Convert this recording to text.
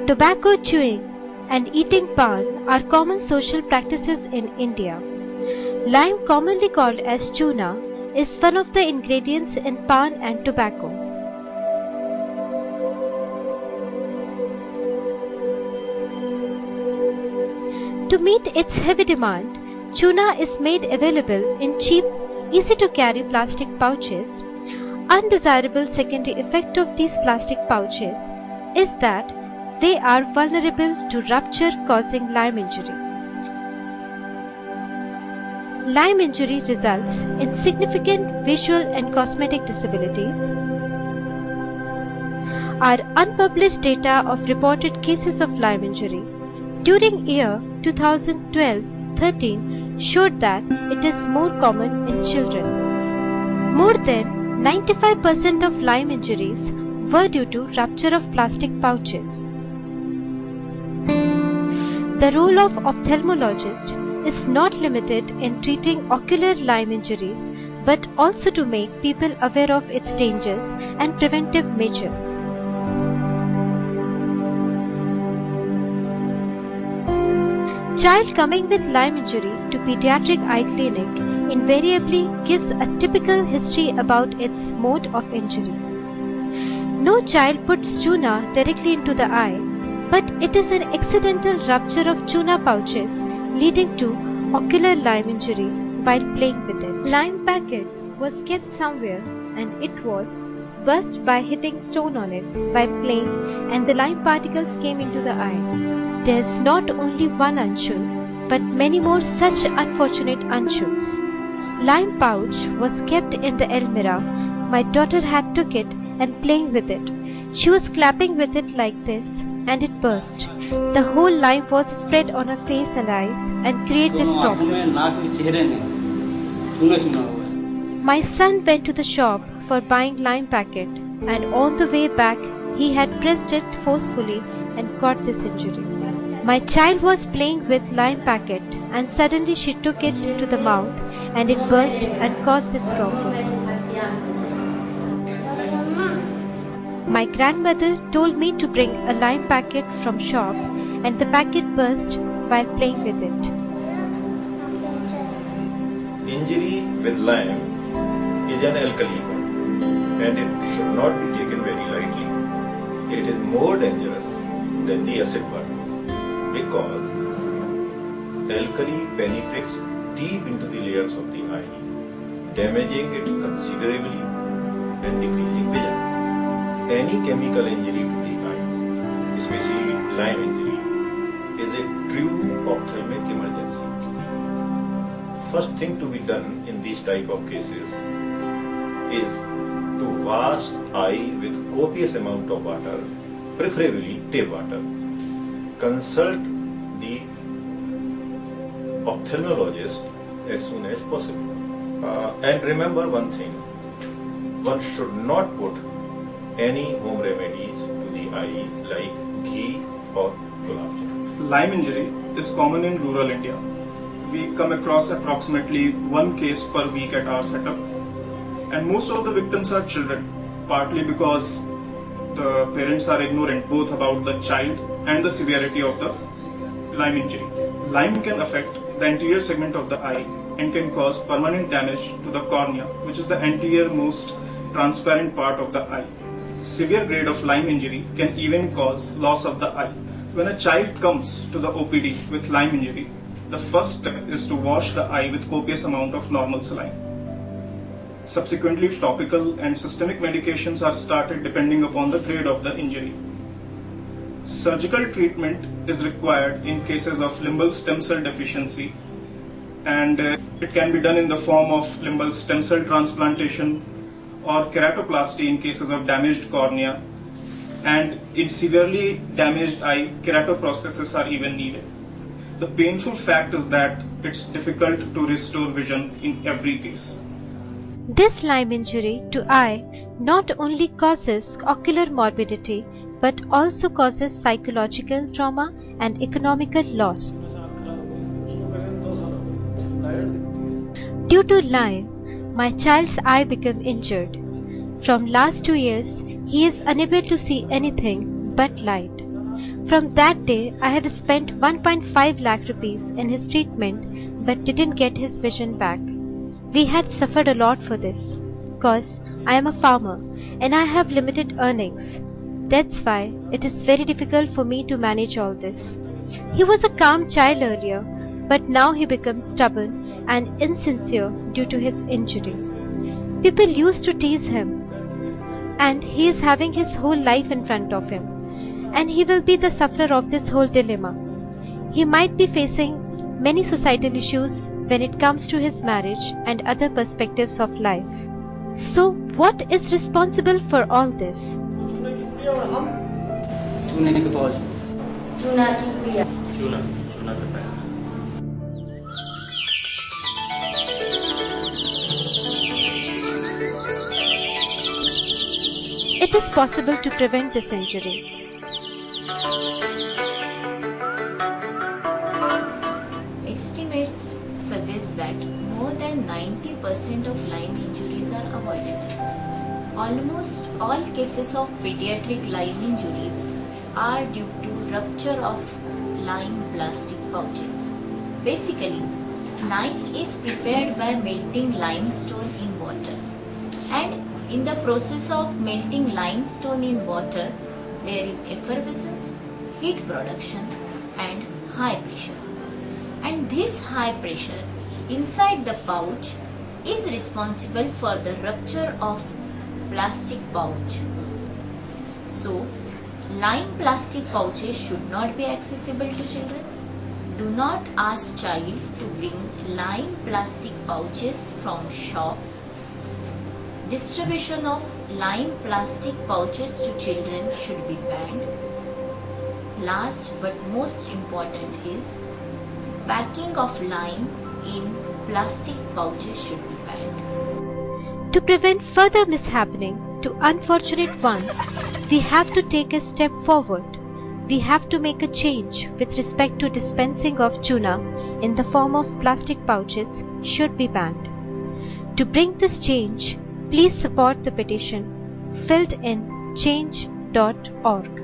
Tobacco chewing and eating pan are common social practices in India. Lime, commonly called as chuna, is one of the ingredients in pan and tobacco. To meet its heavy demand, chuna is made available in cheap, easy-to-carry plastic pouches. Undesirable secondary effect of these plastic pouches is that they are vulnerable to rupture, causing lime injury. Lime injury results in significant visual and cosmetic disabilities. Our unpublished data of reported cases of lime injury during year 2012-13 showed that it is more common in children. More than 95% of lime injuries were due to rupture of plastic pouches. The role of ophthalmologist is not limited in treating ocular lime injuries, but also to make people aware of its dangers and preventive measures. Child coming with lime injury to pediatric eye clinic invariably gives a typical history about its mode of injury. No child puts chuna directly into the eye, but it is an accidental rupture of chuna pouches leading to ocular lime injury while playing with it. Lime packet was kept somewhere and it was burst by hitting stone on it while playing, and the lime particles came into the eye. There is not only one Anshul, but many more such unfortunate Anshuls. Lime pouch was kept in the almirah. My daughter had took it and playing with it. She was clapping with it like this, and it burst. The whole lime was spread on her face and eyes and created this problem. My son went to the shop for buying lime packet, and on the way back he had pressed it forcefully and got this injury. My child was playing with lime packet and suddenly she took it to the mouth and it burst and caused this problem. My grandmother told me to bring a lime packet from shop and the packet burst while playing with it. Injury with lime is an alkali one and it should not be taken very lightly. It is more dangerous than the acid one because alkali penetrates deep into the layers of the eye, damaging it considerably and decreasing vision. Any chemical injury to the eye, especially lime injury, is a true ophthalmic emergency. First thing to be done in these type of cases is to wash eye with copious amount of water, preferably tap water. Consult the ophthalmologist as soon as possible. And remember one thing, one should not put any home remedies to the eye like ghee or gulab jamun. Lime injury is common in rural India. We come across approximately one case per week at our setup, and most of the victims are children, partly because the parents are ignorant both about the child and the severity of the lime injury. Lime can affect the anterior segment of the eye and can cause permanent damage to the cornea, which is the anterior most transparent part of the eye. Severe grade of lime injury can even cause loss of the eye. When a child comes to the OPD with lime injury, the first step is to wash the eye with copious amount of normal saline. Subsequently, topical and systemic medications are started depending upon the grade of the injury. Surgical treatment is required in cases of limbal stem cell deficiency, and it can be done in the form of limbal stem cell transplantation or keratoplasty in cases of damaged cornea, and in severely damaged eye, keratoprosthesis are even needed. The painful fact is that it's difficult to restore vision in every case. This lime injury to eye not only causes ocular morbidity but also causes psychological trauma and economical loss. Due to lime, my child's eye became injured. From last 2 years, he is unable to see anything but light. From that day, I have spent 1.5 lakh rupees in his treatment but didn't get his vision back. We had suffered a lot for this, cause I am a farmer and I have limited earnings. That's why it is very difficult for me to manage all this. He was a calm child earlier, but now he becomes stubborn and insincere due to his injury. People used to tease him, and he is having his whole life in front of him, and he will be the sufferer of this whole dilemma. He might be facing many societal issues when it comes to his marriage and other perspectives of life. So, what is responsible for all this? चूने के पास चूना की प्रिया चूना चूना के पास It is possible to prevent this injury. Estimates suggest that more than 90% of Lyme injuries are avoidable. Almost all cases of pediatric Lyme injuries are due to rupture of Lyme plastic pouches. Basically, lime is prepared by melting limestone in water, and in the process of melting limestone in water, there is effervescence, heat production and high pressure. And this high pressure inside the pouch is responsible for the rupture of plastic pouch. So, lime plastic pouches should not be accessible to children. Do not ask child to bring lime plastic pouches from shop. Distribution of lime plastic pouches to children should be banned. Last but most important is packing of lime in plastic pouches should be banned. To prevent further mishappening to unfortunate ones, we have to take a step forward. We have to make a change with respect to dispensing of chuna in the form of plastic pouches should be banned. To bring this change, please support the petition filled in change.org.